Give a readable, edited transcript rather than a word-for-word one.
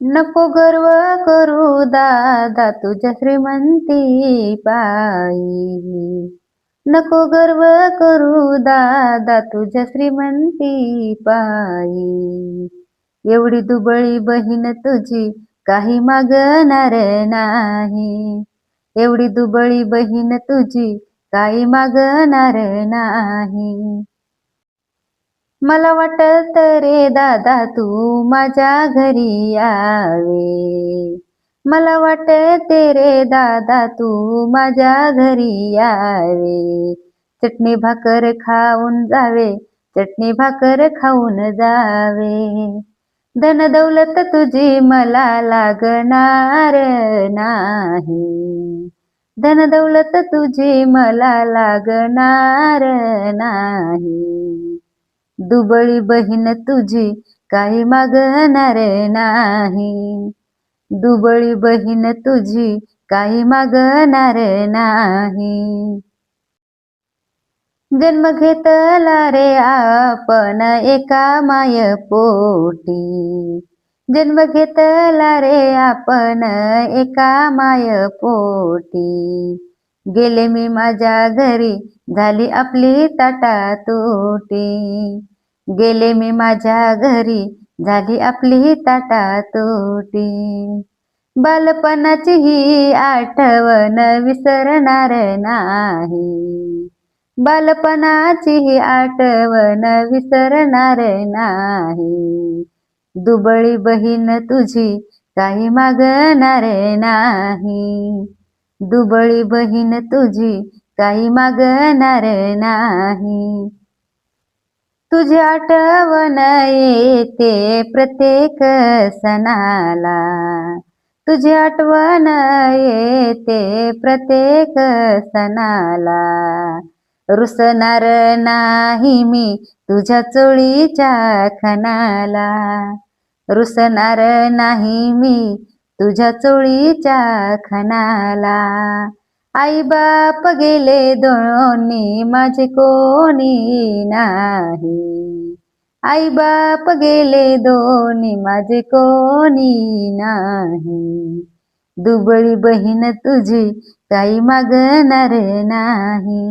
नको गर्व करू दादा तुझ्या श्रीमंती पायी. नको गर्व करू दादा तुझ्या श्रीमंती पायी. एवढी दुबळी बहीण तुझी काही मागणार नाही. एवढी दुबळी बहीण तुझी काही मागणार नाही. मला वाटत रे दादा तू माझ्या घरी यावे. मला वाटते रे दादा तू माझ्या घरी यावे. चटणी भाकर खाऊन जावे, चटणी भाकर खाऊन जावे. धन दौलत तुझी मला लागणार नाही. धन दौलत तुझी मला लागणार नाही. दुबळी बहीण तुझी काही मागणार नाही. दुबळी बहीण तुझी काही मागणार नाही. जन्म घेतला रे आपण एका माय पोटी. जन्म घेतला रे आपण एका माय पोटी. गेले मी माझ्या घरी झाली आपली ताटातूटी. गेले मी माझ्या घरी झाली आपली ताटातूटी. बालपणाची ही आठवण विसरणार नाही. बालपणाची ही आठवण विसरणार नाही. दुबळी बहीण तुझी काही मागणार नाही. दुबळी बहीण तुझी काही मागणार नाही. तुझी आठवण येते प्रत्येक सणाला. तुझी आठवण येते प्रत्येक सणाला. रुसणार नाही मी तुझ्या चोळीच्या खणाला. रुसणार नाही मी तुझ्या चोळीच्या खणाला. आई बाप गेले दोन्ही माझे कोणी नाही. आई बाप गेले दोन्ही माझे कोणी नाही. दुबळी बहीण तुझी काही मागणार नाही.